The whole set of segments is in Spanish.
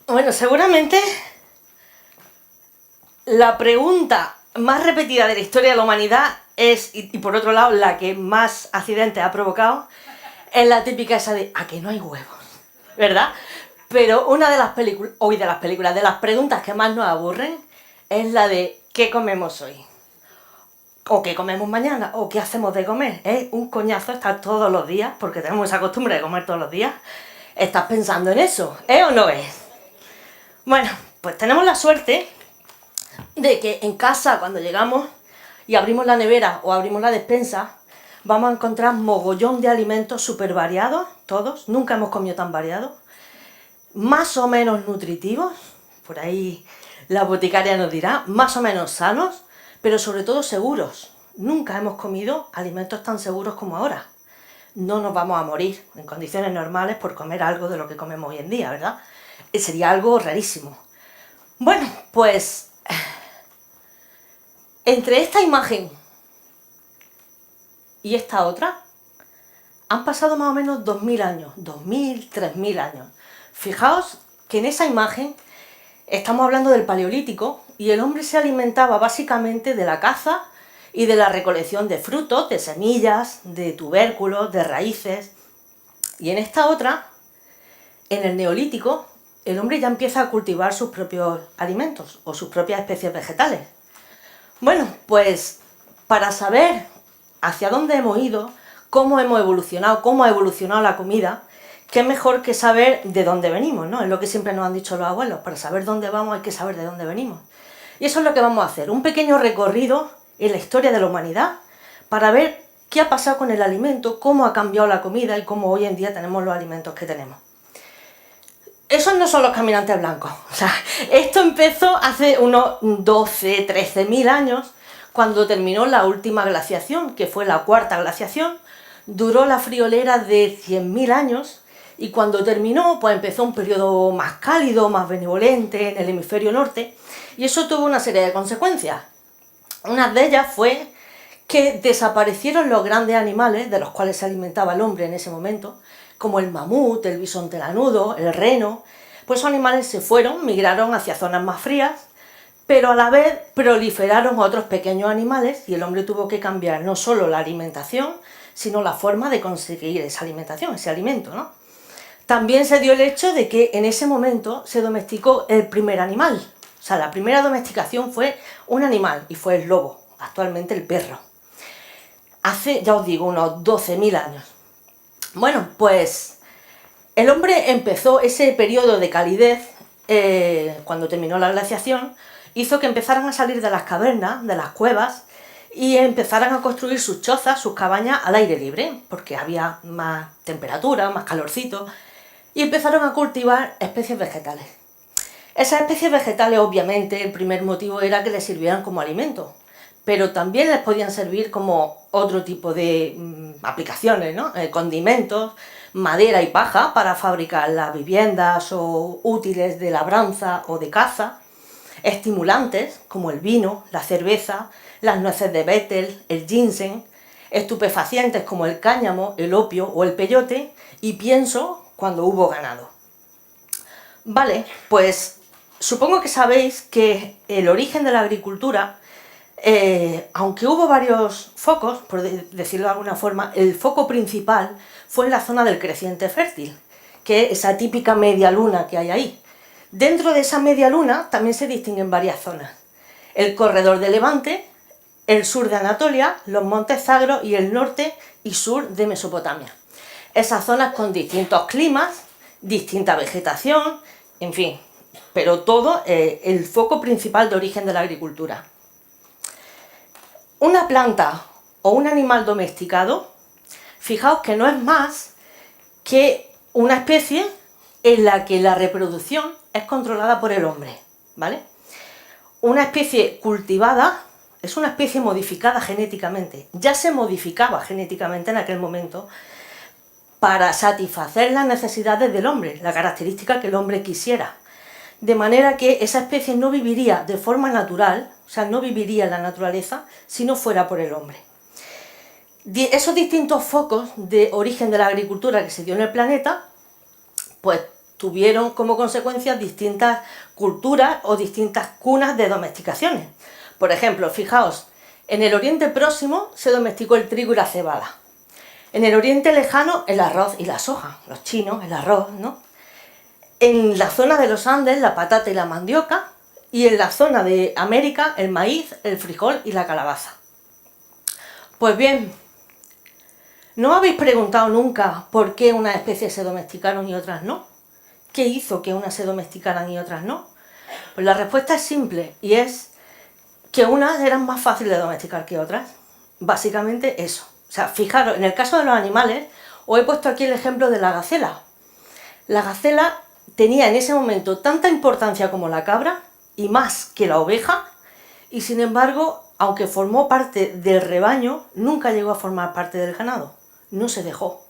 Bueno, seguramente la pregunta más repetida de la historia de la humanidad es, y por otro lado, la que más accidentes ha provocado, es la típica esa de ¿a que no hay huevos? ¿Verdad? Pero una de las películas, de las preguntas que más nos aburren, es la de ¿qué comemos hoy? O qué comemos mañana, o qué hacemos de comer. Es un coñazo estar todos los días, porque tenemos esa costumbre de comer todos los días. ¿Estás pensando en eso? ¿Es o no es? Bueno, pues tenemos la suerte de que en casa, cuando llegamos y abrimos la nevera o abrimos la despensa, vamos a encontrar mogollón de alimentos súper variados, todos, nunca hemos comido tan variados, más o menos nutritivos, por ahí la boticaria nos dirá, más o menos sanos, pero sobre todo seguros. Nunca hemos comido alimentos tan seguros como ahora. No nos vamos a morir en condiciones normales por comer algo de lo que comemos hoy en día, ¿verdad? Sería algo rarísimo. Bueno, pues entre esta imagen y esta otra han pasado más o menos 2000 años, 2000, 3000 años. Fijaos que en esa imagen estamos hablando del Paleolítico y el hombre se alimentaba básicamente de la caza y de la recolección de frutos, de semillas, de tubérculos, de raíces. Y en esta otra, en el Neolítico, el hombre ya empieza a cultivar sus propios alimentos o sus propias especies vegetales. Bueno, pues para saber hacia dónde hemos ido, cómo hemos evolucionado, cómo ha evolucionado la comida, qué mejor que saber de dónde venimos, ¿no? Es lo que siempre nos han dicho los abuelos, para saber dónde vamos hay que saber de dónde venimos. Y eso es lo que vamos a hacer, un pequeño recorrido en la historia de la humanidad para ver qué ha pasado con el alimento, cómo ha cambiado la comida y cómo hoy en día tenemos los alimentos que tenemos. Esos no son los caminantes blancos. O sea, esto empezó hace unos 12, 13.000 años, cuando terminó la última glaciación, que fue la cuarta glaciación. Duró la friolera de 100.000 años y cuando terminó, pues empezó un periodo más cálido, más benevolente en el hemisferio norte, y eso tuvo una serie de consecuencias. Una de ellas fue que desaparecieron los grandes animales de los cuales se alimentaba el hombre en ese momento, como el mamut, el bisonte lanudo, el reno. Pues esos animales se fueron, migraron hacia zonas más frías, pero a la vez proliferaron otros pequeños animales y el hombre tuvo que cambiar no solo la alimentación, sino la forma de conseguir esa alimentación, ese alimento, ¿no? También se dio el hecho de que en ese momento se domesticó el primer animal. O sea, la primera domesticación fue un animal y fue el lobo, actualmente el perro. Hace, ya os digo, unos 12.000 años. Bueno, pues el hombre empezó ese periodo de calidez, cuando terminó la glaciación, hizo que empezaran a salir de las cavernas, de las cuevas, y empezaran a construir sus chozas, sus cabañas al aire libre, porque había más temperatura, más calorcito, y empezaron a cultivar especies vegetales. Esas especies vegetales, obviamente, el primer motivo era que les sirvieran como alimento, pero también les podían servir como otro tipo de aplicaciones, ¿no? Condimentos, madera y paja para fabricar las viviendas o útiles de labranza o de caza, estimulantes como el vino, la cerveza, las nueces de Betel, el ginseng, estupefacientes como el cáñamo, el opio o el peyote, y pienso cuando hubo ganado. Vale, pues supongo que sabéis que el origen de la agricultura, aunque hubo varios focos, por decirlo de alguna forma, el foco principal fue en la zona del creciente fértil, que es esa típica media luna que hay ahí. Dentro de esa media luna también se distinguen varias zonas: el corredor de Levante, el sur de Anatolia, los montes Zagros y el norte y sur de Mesopotamia. Esas zonas con distintos climas, distinta vegetación, en fin, pero todo el foco principal de origen de la agricultura. Una planta o un animal domesticado, fijaos que no es más que una especie en la que la reproducción es controlada por el hombre, ¿vale? Una especie cultivada es una especie modificada genéticamente. Ya se modificaba genéticamente en aquel momento para satisfacer las necesidades del hombre, la característica que el hombre quisiera. De manera que esa especie no viviría de forma natural, o sea, no viviría en la naturaleza si no fuera por el hombre. Esos distintos focos de origen de la agricultura que se dio en el planeta, pues tuvieron como consecuencia distintas culturas o distintas cunas de domesticaciones. Por ejemplo, fijaos, en el Oriente Próximo se domesticó el trigo y la cebada. En el Oriente Lejano, el arroz y la soja. Los chinos, el arroz, ¿no? En la zona de los Andes, la patata y la mandioca. Y en la zona de América, el maíz, el frijol y la calabaza. Pues bien, ¿no habéis preguntado nunca por qué unas especies se domesticaron y otras no? ¿Qué hizo que unas se domesticaran y otras no? Pues la respuesta es simple, y es que unas eran más fáciles de domesticar que otras. Básicamente eso. O sea, fijaros, en el caso de los animales, os he puesto aquí el ejemplo de la gacela. La gacela tenía en ese momento tanta importancia como la cabra, y más que la oveja, y sin embargo, aunque formó parte del rebaño, nunca llegó a formar parte del ganado. No se dejó.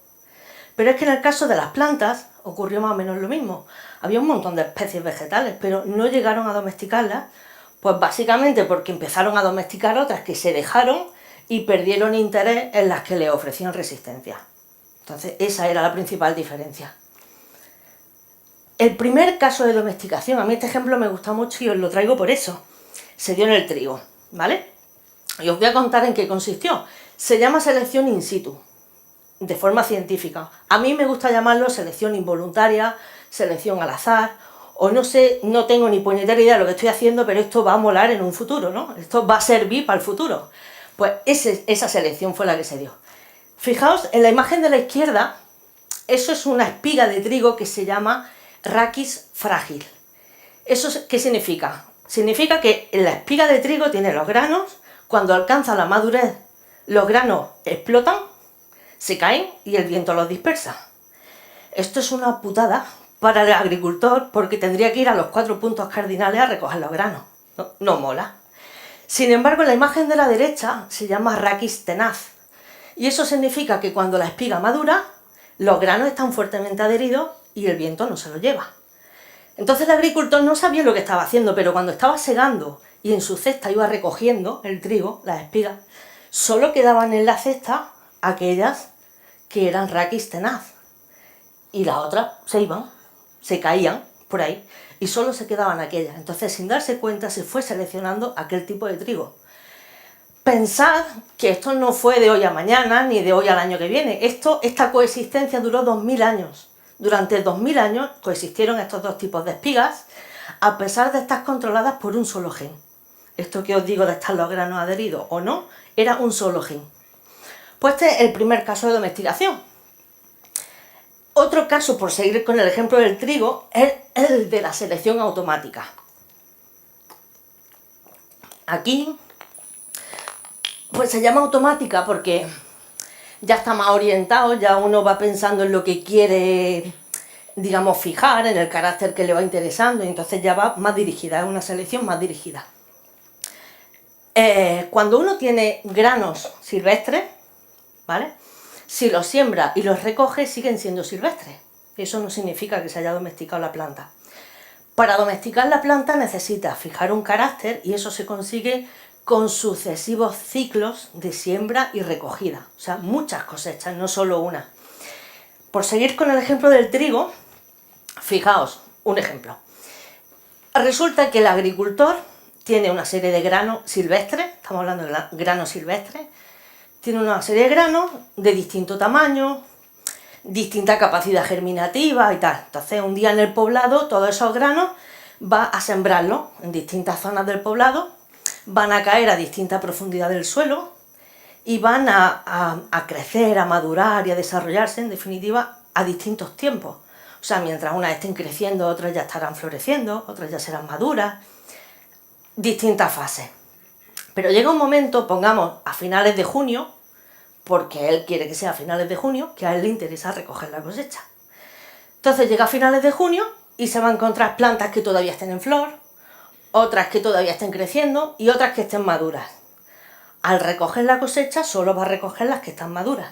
Pero es que en el caso de las plantas ocurrió más o menos lo mismo. Había un montón de especies vegetales, pero no llegaron a domesticarlas, pues básicamente porque empezaron a domesticar otras que se dejaron y perdieron interés en las que le ofrecían resistencia. Entonces esa era la principal diferencia. El primer caso de domesticación, a mí este ejemplo me gusta mucho y os lo traigo por eso, se dio en el trigo, ¿vale? Y os voy a contar en qué consistió. Se llama selección in situ, de forma científica. A mí me gusta llamarlo selección involuntaria, selección al azar, o no sé, no tengo ni puñetera idea de lo que estoy haciendo, pero esto va a molar en un futuro, ¿no? Esto va a servir para el futuro. Pues esa selección fue la que se dio. Fijaos, en la imagen de la izquierda, eso es una espiga de trigo que se llama raquis frágil. ¿Eso qué significa? Significa que la espiga de trigo tiene los granos, cuando alcanza la madurez, los granos explotan, se caen y el viento los dispersa. Esto es una putada para el agricultor porque tendría que ir a los 4 puntos cardinales a recoger los granos. No mola. Sin embargo, la imagen de la derecha se llama raquis tenaz. Y eso significa que cuando la espiga madura, los granos están fuertemente adheridos y el viento no se los lleva. Entonces el agricultor no sabía lo que estaba haciendo, pero cuando estaba segando y en su cesta iba recogiendo el trigo, las espigas, solo quedaban en la cesta aquellas que eran raquis tenaz. Y las otras se iban, se caían por ahí, y solo se quedaban aquellas. Entonces, sin darse cuenta, se fue seleccionando aquel tipo de trigo. Pensad que esto no fue de hoy a mañana, ni de hoy al año que viene. Esta coexistencia duró 2000 años. Durante 2000 años coexistieron estos dos tipos de espigas, a pesar de estar controladas por un solo gen. Esto que os digo de estar los granos adheridos o no, era un solo gen. Pues este es el primer caso de domesticación. Otro caso, por seguir con el ejemplo del trigo, es el de la selección automática. Aquí, pues se llama automática porque ya está más orientado, ya uno va pensando en lo que quiere, digamos, fijar, en el carácter que le va interesando, y entonces ya va más dirigida, es una selección más dirigida. Cuando uno tiene granos silvestres, ¿vale? Si los siembra y los recoge, siguen siendo silvestres. Eso no significa que se haya domesticado la planta. Para domesticar la planta necesitas fijar un carácter y eso se consigue con sucesivos ciclos de siembra y recogida. O sea, muchas cosechas, no solo una. Por seguir con el ejemplo del trigo, fijaos, un ejemplo. Resulta que el agricultor tiene una serie de granos silvestres, estamos hablando de granos silvestres, tiene una serie de granos de distinto tamaño, distinta capacidad germinativa y tal. Entonces, un día en el poblado, todos esos granos va a sembrarlos en distintas zonas del poblado, van a caer a distinta profundidad del suelo y van a crecer, a madurar y a desarrollarse, en definitiva, a distintos tiempos. O sea, mientras unas estén creciendo, otras ya estarán floreciendo, otras ya serán maduras, distintas fases. Pero llega un momento, pongamos a finales de junio, porque él quiere que sea a finales de junio, que a él le interesa recoger la cosecha. Entonces llega a finales de junio y se va a encontrar plantas que todavía estén en flor, otras que todavía estén creciendo y otras que estén maduras. Al recoger la cosecha solo va a recoger las que están maduras.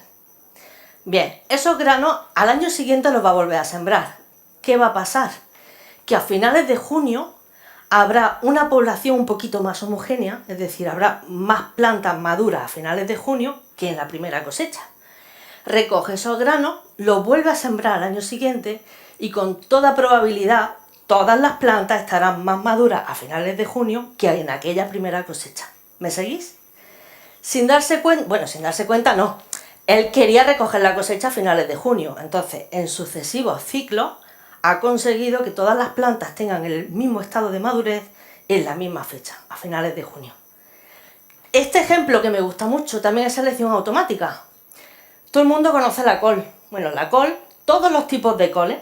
Bien, esos granos al año siguiente los va a volver a sembrar. ¿Qué va a pasar? Que a finales de junio habrá una población un poquito más homogénea, es decir, habrá más plantas maduras a finales de junio que en la primera cosecha. recoge esos granos, los vuelve a sembrar al año siguiente y con toda probabilidad todas las plantas estarán más maduras a finales de junio que en aquella primera cosecha. ¿Me seguís? Sin darse cuenta, bueno, sin darse cuenta no, él quería recoger la cosecha a finales de junio, entonces en sucesivos ciclos ha conseguido que todas las plantas tengan el mismo estado de madurez en la misma fecha, a finales de junio. Este ejemplo que me gusta mucho también es selección automática. Todo el mundo conoce la col. Bueno, la col, todos los tipos de coles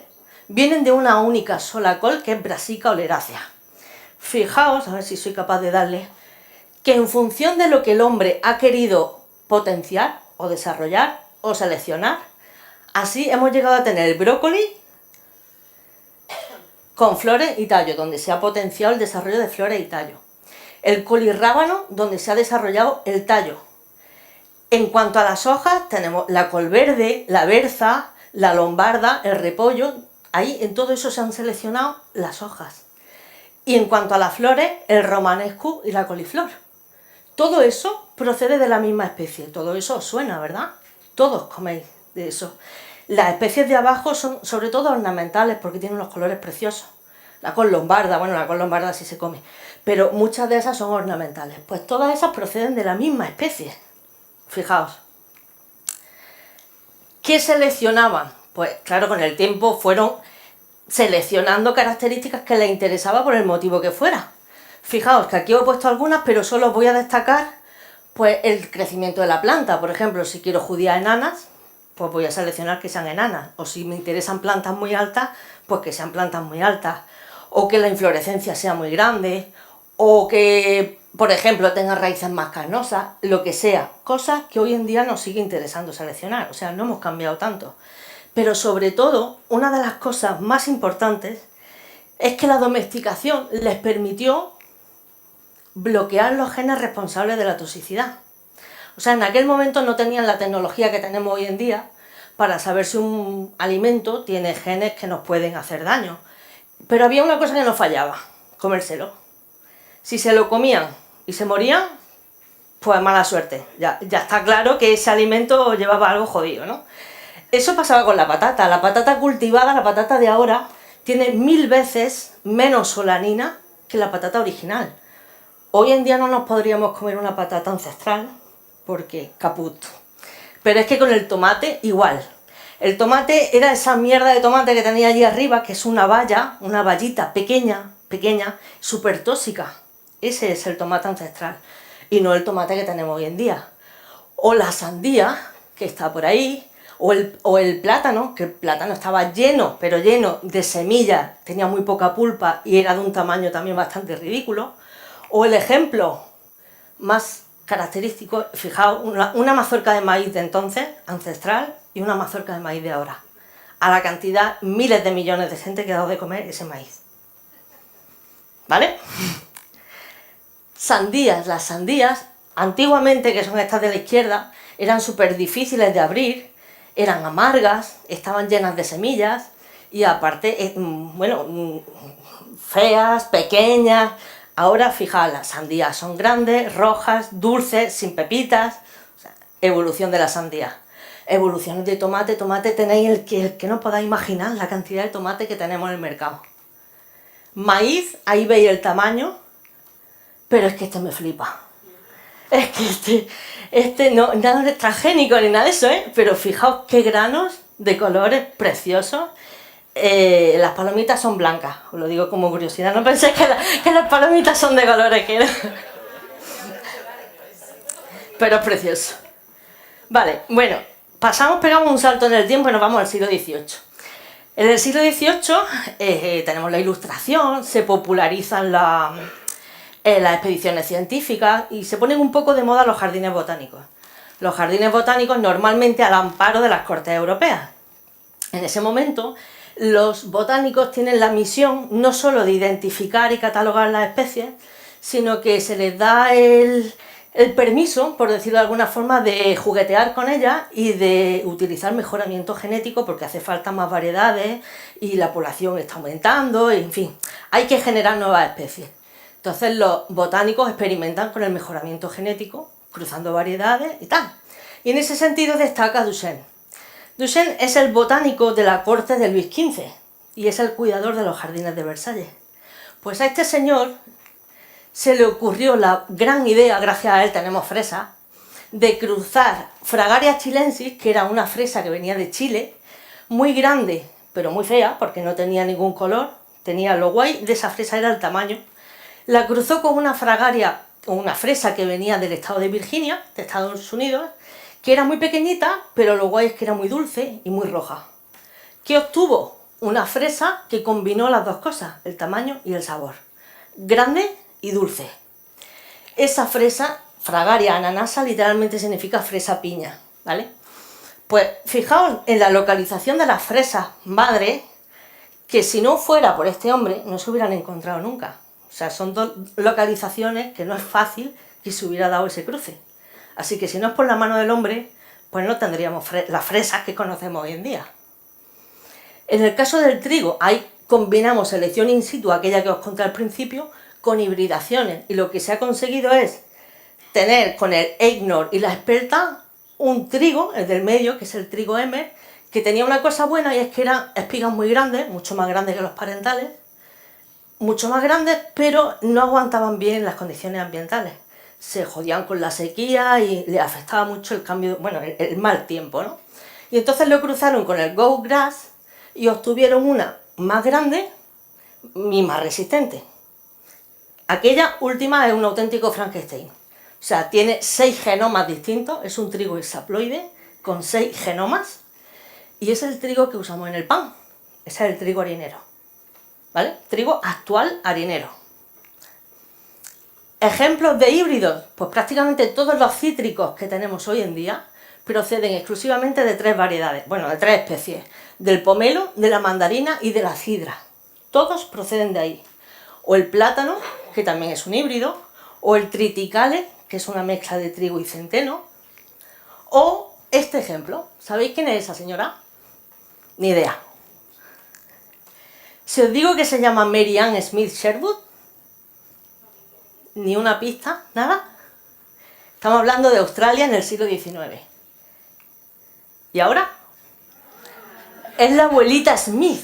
vienen de una única sola col que es Brassica oleracea. Fijaos, a ver si soy capaz de darle, que en función de lo que el hombre ha querido potenciar o desarrollar o seleccionar, así hemos llegado a tener el brócoli con flores y tallo, donde se ha potenciado el desarrollo de flores y tallo. El colirrábano, donde se ha desarrollado el tallo. En cuanto a las hojas, tenemos la col verde, la berza, la lombarda, el repollo. Ahí en todo eso se han seleccionado las hojas. Y en cuanto a las flores, el romanesco y la coliflor. Todo eso procede de la misma especie. Todo eso os suena, ¿verdad? Todos coméis de eso. Las especies de abajo son sobre todo ornamentales porque tienen unos colores preciosos. La col lombarda, bueno, la col lombarda sí se come, pero muchas de esas son ornamentales. Pues todas esas proceden de la misma especie. Fijaos. ¿Qué seleccionaban? Pues claro, con el tiempo fueron seleccionando características que les interesaba por el motivo que fuera. Fijaos que aquí os he puesto algunas, pero solo os voy a destacar pues el crecimiento de la planta. Por ejemplo, si quiero judías enanas, pues voy a seleccionar que sean enanas. O si me interesan plantas muy altas, pues que sean plantas muy altas. O que la inflorescencia sea muy grande. O que, por ejemplo, tenga raíces más carnosas. Lo que sea. Cosas que hoy en día nos sigue interesando seleccionar. O sea, no hemos cambiado tanto. Pero sobre todo, una de las cosas más importantes es que la domesticación les permitió bloquear los genes responsables de la toxicidad. O sea, en aquel momento no tenían la tecnología que tenemos hoy en día para saber si un alimento tiene genes que nos pueden hacer daño. Pero había una cosa que no fallaba, comérselo. Si se lo comían y se morían, pues mala suerte. Ya está claro que ese alimento llevaba algo jodido, ¿no? Eso pasaba con la patata. La patata cultivada, la patata de ahora, tiene 1000 veces menos solanina que la patata original. Hoy en día no nos podríamos comer una patata ancestral porque caput. Pero es que con el tomate igual. El tomate era esa mierda de tomate que tenía allí arriba, que es una valla, una vallita pequeña, súper tóxica. Ese es el tomate ancestral y no el tomate que tenemos hoy en día. O la sandía, que está por ahí, o el plátano, que el plátano estaba lleno, pero lleno de semillas, tenía muy poca pulpa y era de un tamaño también bastante ridículo. O el ejemplo más característico, fijaos, una mazorca de maíz de entonces, ancestral, y una mazorca de maíz de ahora. A la cantidad, miles de millones de gente que ha dado de comer ese maíz. ¿Vale? Sandías. Las sandías, antiguamente, que son estas de la izquierda, eran súper difíciles de abrir, eran amargas, estaban llenas de semillas, y aparte, bueno, feas, pequeñas. Ahora, fijaos, las sandías son grandes, rojas, dulces, sin pepitas. O sea, evolución de la sandía. Evoluciones de tomate. Tomate tenéis el que no podáis imaginar la cantidad de tomate que tenemos en el mercado. Maíz, ahí veis el tamaño, pero es que este me flipa. Es que este no, nada de transgénico ni nada de eso, ¿eh? Pero fijaos qué granos de colores preciosos. Las palomitas son blancas, os lo digo como curiosidad, no penséis que las palomitas son de colores, que pero es precioso. Vale, bueno, pegamos un salto en el tiempo y nos vamos al siglo XVIII. En el siglo XVIII tenemos la Ilustración, se popularizan las expediciones científicas y se ponen un poco de moda los jardines botánicos. Los jardines botánicos normalmente al amparo de las cortes europeas. En ese momento, los botánicos tienen la misión no solo de identificar y catalogar las especies, sino que se les da el permiso, por decirlo de alguna forma, de juguetear con ellas y de utilizar mejoramiento genético porque hace falta más variedades y la población está aumentando, en fin, hay que generar nuevas especies. Entonces los botánicos experimentan con el mejoramiento genético, cruzando variedades y tal. Y en ese sentido destaca Duchenne. Duchenne es el botánico de la corte de Luis XV y es el cuidador de los jardines de Versalles. Pues a este señor se le ocurrió la gran idea, gracias a él tenemos fresas, de cruzar Fragaria chilensis, que era una fresa que venía de Chile, muy grande, pero muy fea, porque no tenía ningún color, tenía lo guay de esa fresa era el tamaño, la cruzó con una fragaria, o una fresa que venía del estado de Virginia, de Estados Unidos, que era muy pequeñita, pero lo guay es que era muy dulce y muy roja. ¿Qué obtuvo? Una fresa que combinó las dos cosas, el tamaño y el sabor. Grande y dulce. Esa fresa, Fragaria ananasa, literalmente significa fresa piña, ¿vale? Pues fijaos en la localización de las fresas madre, que si no fuera por este hombre no se hubieran encontrado nunca. O sea, son dos localizaciones que no es fácil que se hubiera dado ese cruce. Así que si no es por la mano del hombre, pues no tendríamos las fresas que conocemos hoy en día. En el caso del trigo, ahí combinamos selección in situ, aquella que os conté al principio, con hibridaciones. Y lo que se ha conseguido es tener con el Eignor y la Experta un trigo, el del medio, que es el trigo Emmer, que tenía una cosa buena y es que eran espigas muy grandes, mucho más grandes que los parentales, mucho más grandes, pero no aguantaban bien las condiciones ambientales. Se jodían con la sequía y le afectaba mucho el cambio, bueno, el mal tiempo, ¿no? Y entonces lo cruzaron con el Go Grass y obtuvieron una más grande y más resistente. Aquella última es un auténtico Frankenstein. O sea, tiene 6 genomas distintos, es un trigo hexaploide con 6 genomas y es el trigo que usamos en el pan. Ese es el trigo harinero, ¿vale? Trigo actual harinero. Ejemplos de híbridos, pues prácticamente todos los cítricos que tenemos hoy en día proceden exclusivamente de 3 variedades, bueno, de 3 especies, del pomelo, de la mandarina y de la cidra. Todos proceden de ahí. O el plátano, que también es un híbrido, o el triticale, que es una mezcla de trigo y centeno, o este ejemplo. ¿Sabéis quién es esa señora? Ni idea. Si os digo que se llama Mary Ann Smith Sherwood, ni una pista, nada. Estamos hablando de Australia en el siglo XIX. ¿Y ahora? Es la abuelita Smith.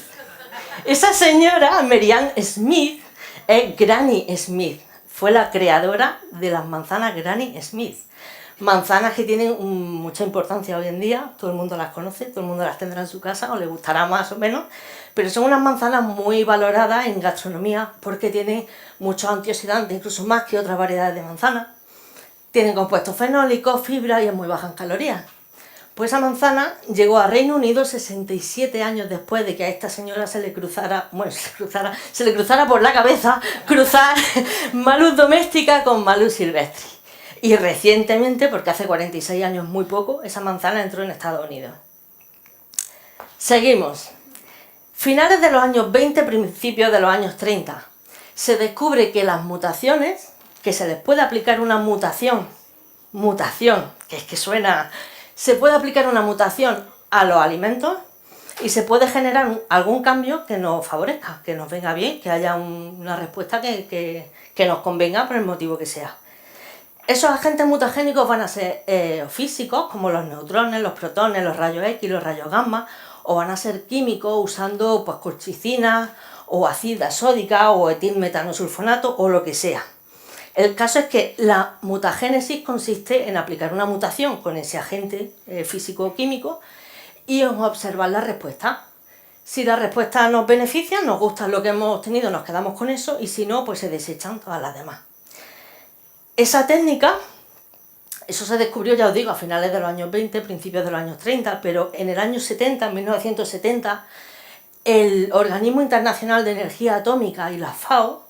Esa señora, Mary Ann Smith, es Granny Smith. Fue la creadora de las manzanas Granny Smith. Manzanas que tienen mucha importancia hoy en día, todo el mundo las conoce, todo el mundo las tendrá en su casa, o le gustará más o menos, pero son unas manzanas muy valoradas en gastronomía porque tienen muchos antioxidantes, incluso más que otras variedades de manzanas. Tienen compuestos fenólicos, fibra y es muy baja en calorías. Pues esa manzana llegó a Reino Unido 67 años después de que a esta señora se le cruzara por la cabeza cruzar Malus doméstica con Malus silvestris. Y recientemente, porque hace 46 años muy poco, esa manzana entró en Estados Unidos. Seguimos. Finales de los años 20, principios de los años 30, se descubre que las mutaciones, que se les puede aplicar una mutación, que es que suena, se puede aplicar una mutación a los alimentos y se puede generar algún cambio que nos favorezca, que nos venga bien, que haya una respuesta que nos convenga por el motivo que sea. Esos agentes mutagénicos van a ser físicos, como los neutrones, los protones, los rayos X, los rayos gamma, o van a ser químicos usando pues, colchicina, o ácida sódica, o etilmetanosulfonato, o lo que sea. El caso es que la mutagénesis consiste en aplicar una mutación con ese agente físico o químico y observar la respuesta. Si la respuesta nos beneficia, nos gusta lo que hemos obtenido, nos quedamos con eso, y si no, pues se desechan todas las demás. Esa técnica, eso se descubrió, ya os digo, a finales de los años 20, principios de los años 30, pero en el año 70, en 1970, el Organismo Internacional de Energía Atómica y la FAO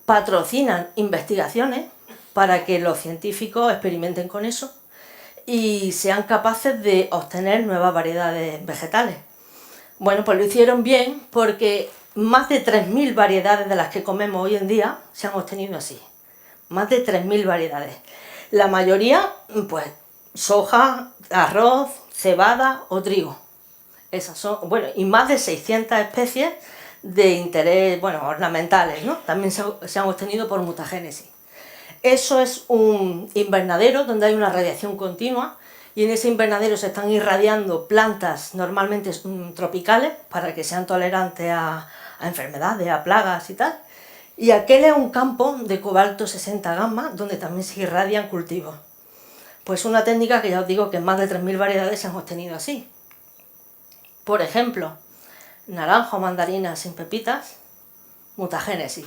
patrocinan investigaciones para que los científicos experimenten con eso y sean capaces de obtener nuevas variedades vegetales. Bueno, pues lo hicieron bien porque más de 3.000 variedades de las que comemos hoy en día se han obtenido así. Más de 3.000 variedades. La mayoría, pues, soja, arroz, cebada o trigo. Esas son, bueno, y más de 600 especies de interés, bueno, ornamentales, ¿no? También se han obtenido por mutagénesis. Eso es un invernadero donde hay una radiación continua y en ese invernadero se están irradiando plantas normalmente tropicales para que sean tolerantes a enfermedades, a plagas y tal. Y aquel es un campo de cobalto 60 gamma donde también se irradian cultivos. Pues una técnica que ya os digo que en más de 3000 variedades se han obtenido así. Por ejemplo, naranja o mandarina sin pepitas, mutagénesis.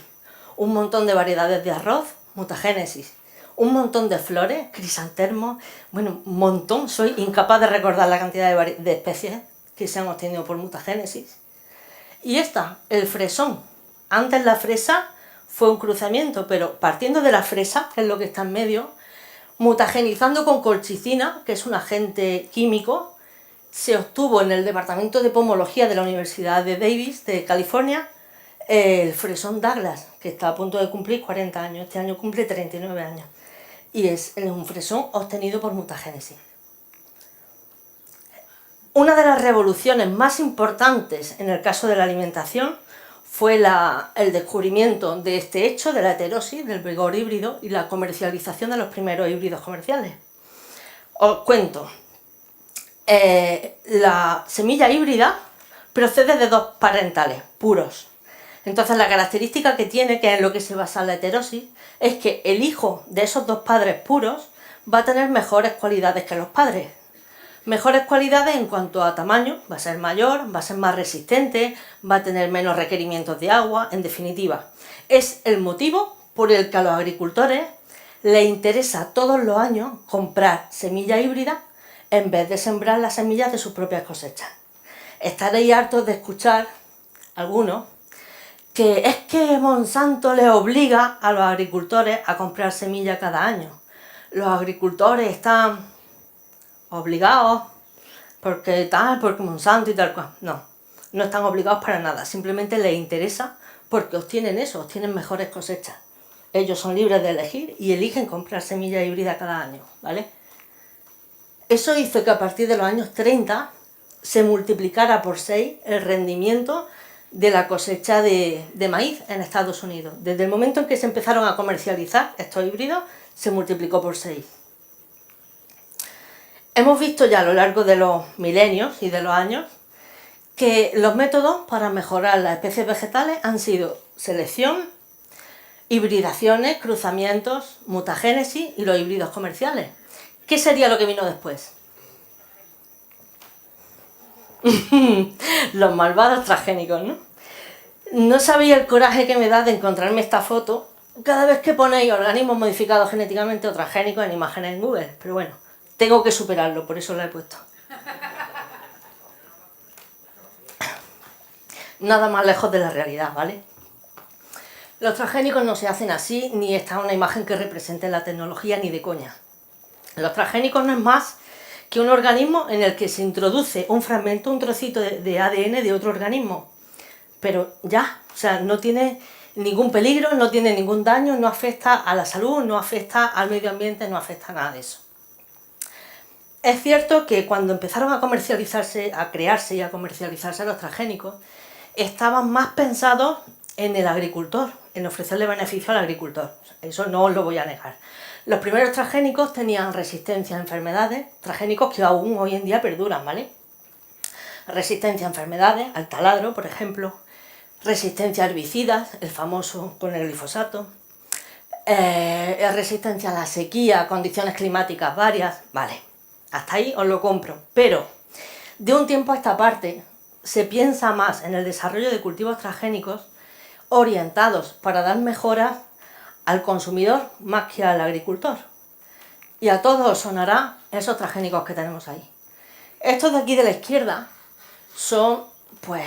Un montón de variedades de arroz, mutagénesis. Un montón de flores, crisantermos, bueno, un montón. Soy incapaz de recordar la cantidad de especies que se han obtenido por mutagénesis. Y esta, el fresón. Antes la fresa fue un cruzamiento, pero partiendo de la fresa, que es lo que está en medio, mutagenizando con colchicina, que es un agente químico, se obtuvo en el departamento de pomología de la Universidad de Davis, de California, el fresón Douglas, que está a punto de cumplir 40 años, este año cumple 39 años, y es un fresón obtenido por mutagénesis. Una de las revoluciones más importantes en el caso de la alimentación fue el descubrimiento de este hecho, de la heterosis, del vigor híbrido y la comercialización de los primeros híbridos comerciales. Os cuento, la semilla híbrida procede de dos parentales puros. Entonces la característica que tiene, que es en lo que se basa la heterosis, es que el hijo de esos dos padres puros va a tener mejores cualidades que los padres. Mejores cualidades en cuanto a tamaño, va a ser mayor, va a ser más resistente, va a tener menos requerimientos de agua, en definitiva. Es el motivo por el que a los agricultores les interesa todos los años comprar semilla híbrida en vez de sembrar las semillas de sus propias cosechas. Estaréis hartos de escuchar, algunos, que es que Monsanto les obliga a los agricultores a comprar semilla cada año. Los agricultores están obligados porque Monsanto y tal cual. No, no están obligados para nada, simplemente les interesa porque obtienen eso, obtienen mejores cosechas. Ellos son libres de elegir y eligen comprar semilla híbrida cada año, ¿vale? Eso hizo que a partir de los años 30 se multiplicara por 6 el rendimiento de la cosecha de maíz en Estados Unidos. Desde el momento en que se empezaron a comercializar estos híbridos, se multiplicó por 6. Hemos visto ya a lo largo de los milenios y de los años que los métodos para mejorar las especies vegetales han sido selección, hibridaciones, cruzamientos, mutagénesis y los híbridos comerciales. ¿Qué sería lo que vino después? Los malvados transgénicos, ¿no? No sabéis el coraje que me da de encontrarme esta foto cada vez que ponéis organismos modificados genéticamente o transgénicos en imágenes en Google, pero bueno, tengo que superarlo, por eso la he puesto. Nada más lejos de la realidad, ¿vale? Los transgénicos no se hacen así, ni está una imagen que represente la tecnología, ni de coña. Los transgénicos no es más que un organismo en el que se introduce un fragmento, un trocito de ADN de otro organismo. Pero ya, o sea, no tiene ningún peligro, no tiene ningún daño, no afecta a la salud, no afecta al medio ambiente, no afecta a nada de eso. Es cierto que cuando empezaron a comercializarse, a crearse y a comercializarse los transgénicos, estaban más pensados en el agricultor, en ofrecerle beneficio al agricultor. Eso no os lo voy a negar. Los primeros transgénicos tenían resistencia a enfermedades, transgénicos que aún hoy en día perduran, ¿vale? Resistencia a enfermedades, al taladro, por ejemplo, resistencia a herbicidas, el famoso con el glifosato, resistencia a la sequía, condiciones climáticas varias, vale, hasta ahí os lo compro. Pero de un tiempo a esta parte se piensa más en el desarrollo de cultivos transgénicos orientados para dar mejoras al consumidor más que al agricultor. Y a todos os sonará esos transgénicos que tenemos ahí. Estos de aquí de la izquierda son, pues,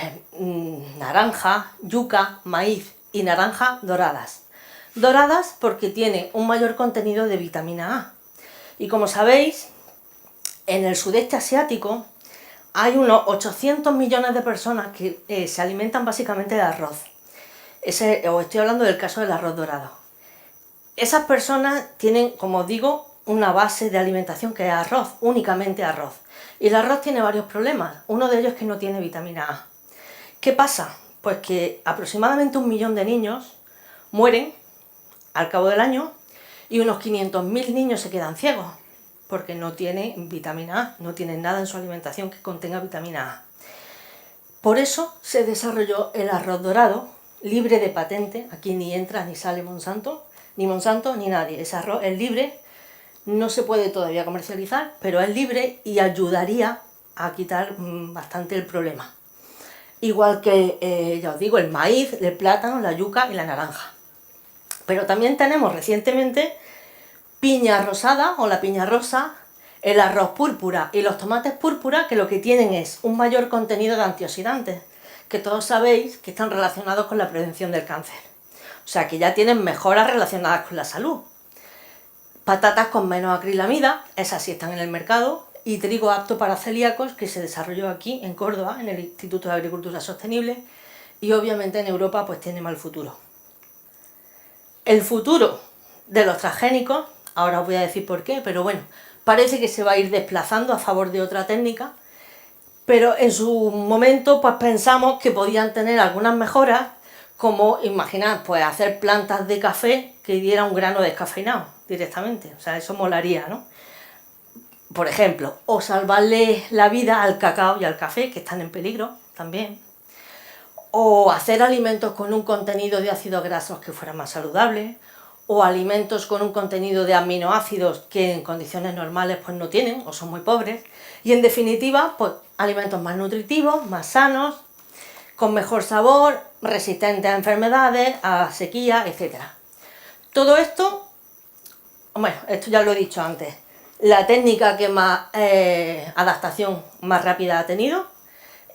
naranja, yuca, maíz y naranja doradas. Doradas porque tiene un mayor contenido de vitamina A. Y como sabéis, en el sudeste asiático hay unos 800 millones de personas que se alimentan básicamente de arroz. Os estoy hablando del caso del arroz dorado. Esas personas tienen, como os digo, una base de alimentación que es arroz, únicamente arroz. Y el arroz tiene varios problemas. Uno de ellos es que no tiene vitamina A. ¿Qué pasa? Pues que aproximadamente 1 millón de niños mueren al cabo del año y unos 500.000 niños se quedan ciegos. porque no tiene vitamina A, no tiene nada en su alimentación que contenga vitamina A. Por eso se desarrolló el arroz dorado, libre de patente, aquí ni entra ni sale Monsanto ni nadie, ese arroz es libre, no se puede todavía comercializar, pero es libre y ayudaría a quitar bastante el problema. Igual que, ya os digo, el maíz, el plátano, la yuca y la naranja. Pero también tenemos recientemente piña rosada o la piña rosa, el arroz púrpura y los tomates púrpura, que lo que tienen es un mayor contenido de antioxidantes, que todos sabéis que están relacionados con la prevención del cáncer. O sea que ya tienen mejoras relacionadas con la salud. Patatas con menos acrilamida, esas sí están en el mercado, y trigo apto para celíacos, que se desarrolló aquí en Córdoba, en el Instituto de Agricultura Sostenible, y obviamente en Europa pues tiene mal futuro. El futuro de los transgénicos, ahora os voy a decir por qué, pero bueno, parece que se va a ir desplazando a favor de otra técnica, pero en su momento pues pensamos que podían tener algunas mejoras, como imaginad, pues hacer plantas de café que diera un grano descafeinado directamente, o sea, eso molaría, ¿no? Por ejemplo, o salvarle la vida al cacao y al café, que están en peligro también, o hacer alimentos con un contenido de ácidos grasos que fuera más saludable, o alimentos con un contenido de aminoácidos que en condiciones normales pues no tienen o son muy pobres, y en definitiva pues alimentos más nutritivos, más sanos, con mejor sabor, resistentes a enfermedades, a sequía, etc. Todo esto, bueno, esto ya lo he dicho antes, la técnica que más adaptación más rápida ha tenido,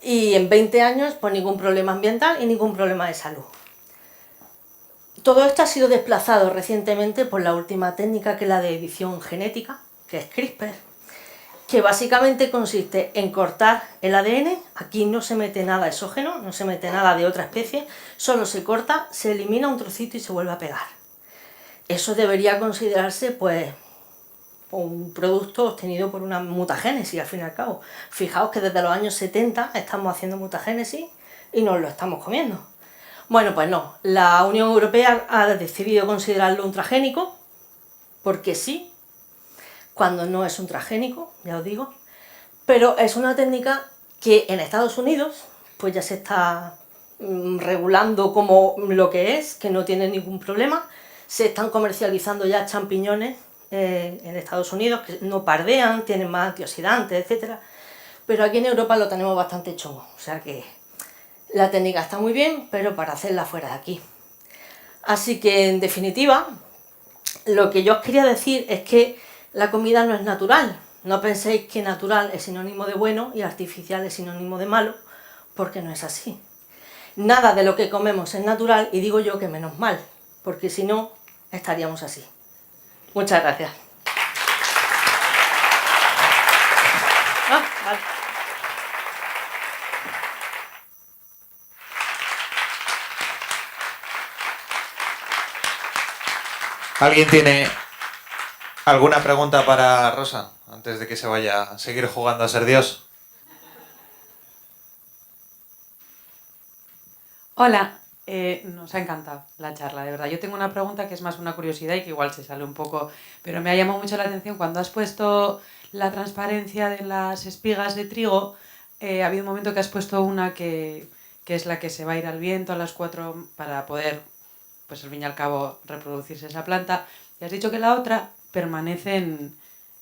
y en 20 años pues ningún problema ambiental y ningún problema de salud. Todo esto ha sido desplazado recientemente por la última técnica, que es la de edición genética, que es CRISPR, que básicamente consiste en cortar el ADN, aquí no se mete nada exógeno, no se mete nada de otra especie, solo se corta, se elimina un trocito y se vuelve a pegar. Eso debería considerarse pues un producto obtenido por una mutagénesis, al fin y al cabo. Fijaos que desde los años 70 estamos haciendo mutagénesis y nos lo estamos comiendo. Bueno, pues no, la Unión Europea ha decidido considerarlo un transgénico, porque sí, cuando no es un transgénico, ya os digo, pero es una técnica que en Estados Unidos pues ya se está regulando como lo que es, que no tiene ningún problema. Se están comercializando ya champiñones en Estados Unidos, que no pardean, tienen más antioxidantes, etc. Pero aquí en Europa lo tenemos bastante chungo, o sea que la técnica está muy bien, pero para hacerla fuera de aquí. Así que, en definitiva, lo que yo os quería decir es que la comida no es natural. No penséis que natural es sinónimo de bueno y artificial es sinónimo de malo, porque no es así. Nada de lo que comemos es natural, y digo yo que menos mal, porque si no, estaríamos así. Muchas gracias. Vale. ¿Alguien tiene alguna pregunta para Rosa antes de que se vaya a seguir jugando a ser Dios? Hola, nos ha encantado la charla, de verdad. Yo tengo una pregunta que es más una curiosidad y que igual se sale un poco, pero me ha llamado mucho la atención cuando has puesto la transparencia de las espigas de trigo. Ha habido un momento que has puesto una que es la que se va a ir al viento a las 4 para poder, pues al fin y al cabo, reproducirse esa planta. Y has dicho que la otra permanecen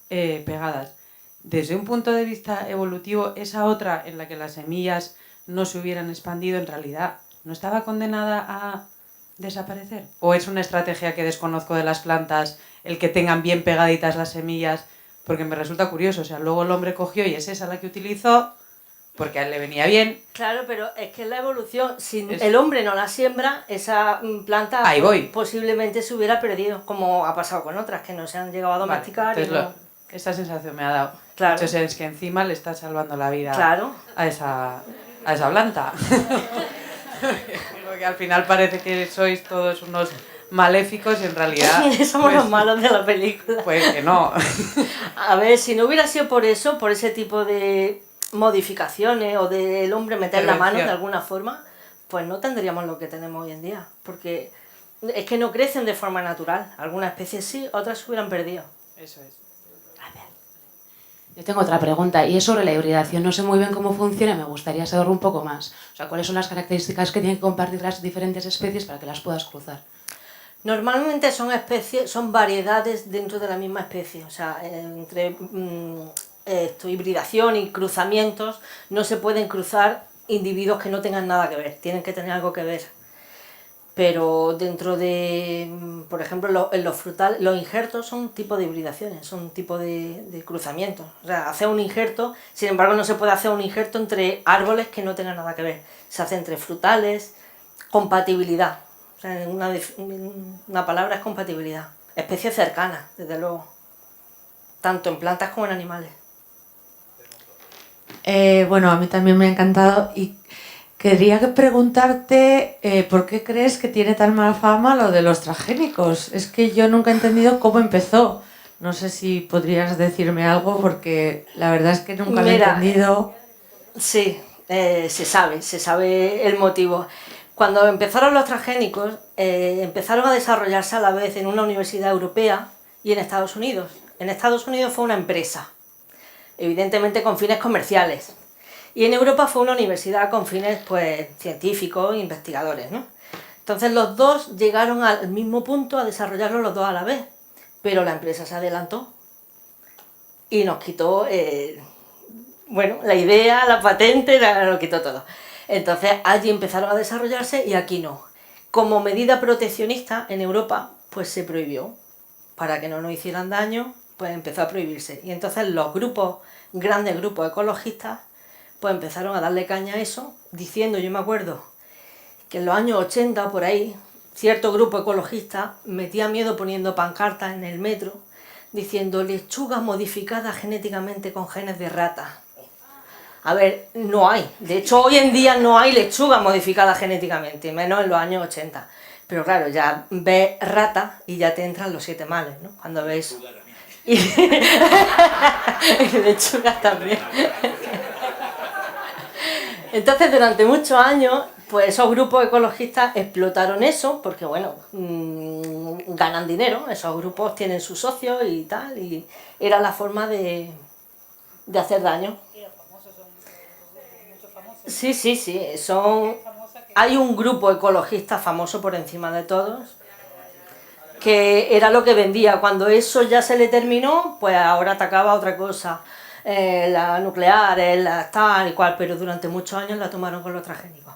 pegadas. Desde un punto de vista evolutivo, esa otra en la que las semillas no se hubieran expandido, en realidad, ¿no estaba condenada a desaparecer? ¿O es una estrategia que desconozco de las plantas, el que tengan bien pegaditas las semillas? Porque me resulta curioso, o sea, luego el hombre cogió y es esa la que utilizó, porque a él le venía bien. Claro, pero es que la evolución, si el hombre no la siembra, esa planta posiblemente se hubiera perdido, como ha pasado con otras que no se han llegado a domesticar. Vale, esa sensación me ha dado. Claro. Entonces es que encima le está salvando la vida, claro, a esa planta. Porque al final parece que sois todos unos maléficos y en realidad somos los malos de la película. Pues que no. A ver, si no hubiera sido por eso, por ese tipo de modificaciones o del hombre meter la mano de alguna forma, pues no tendríamos lo que tenemos hoy en día, porque es que no crecen de forma natural. Algunas especies sí, otras se hubieran perdido. Eso es. Gracias. Yo tengo otra pregunta y es sobre la hibridación. No sé muy bien cómo funciona, me gustaría saberlo un poco más. O sea, ¿cuáles son las características que tienen que compartir las diferentes especies para que las puedas cruzar? Normalmente son especies, son variedades dentro de la misma especie, o sea, entre hibridación y cruzamientos no se pueden cruzar individuos que no tengan nada que ver, tienen que tener algo que ver. Pero dentro de, por ejemplo, en los frutales, los injertos son un tipo de hibridaciones, son un tipo de cruzamientos. O sea, hacer un injerto, sin embargo, no se puede hacer un injerto entre árboles que no tengan nada que ver. Se hace entre frutales, compatibilidad. O sea, una palabra es compatibilidad. Especies cercanas, desde luego. Tanto en plantas como en animales. Bueno, a mí también me ha encantado y quería preguntarte ¿por qué crees que tiene tan mala fama lo de los transgénicos? Es que yo nunca he entendido cómo empezó. No sé si podrías decirme algo porque la verdad es que nunca lo he entendido. Sí, se sabe el motivo. Cuando empezaron los transgénicos, empezaron a desarrollarse a la vez en una universidad europea y en Estados Unidos. En Estados Unidos fue una empresa, evidentemente con fines comerciales. Y en Europa fue una universidad con fines pues, científicos, investigadores, ¿no? Entonces los dos llegaron al mismo punto a desarrollarlo los dos a la vez, pero la empresa se adelantó y nos quitó la idea, la patente, lo quitó todo. Entonces allí empezaron a desarrollarse y aquí no. Como medida proteccionista en Europa, pues se prohibió. Para que no nos hicieran daño, pues empezó a prohibirse. Y entonces los grandes grupos ecologistas, pues empezaron a darle caña a eso, diciendo, yo me acuerdo, que en los años 80 por ahí, cierto grupo ecologista metía miedo poniendo pancartas en el metro, diciendo lechuga modificada genéticamente con genes de rata. A ver, no hay. De hecho, hoy en día no hay lechuga modificada genéticamente, menos en los años 80. Pero claro, ya ves rata y ya te entran los 7 males, ¿no? Cuando ves... Y lechuga también. Entonces, durante muchos años, pues esos grupos ecologistas explotaron eso, porque bueno, ganan dinero, esos grupos tienen sus socios y tal, y era la forma de hacer daño. Sí, hay un grupo ecologista famoso por encima de todos, que era lo que vendía. Cuando eso ya se le terminó, pues ahora atacaba otra cosa, la nuclear, la tal y cual, pero durante muchos años la tomaron con los transgénicos.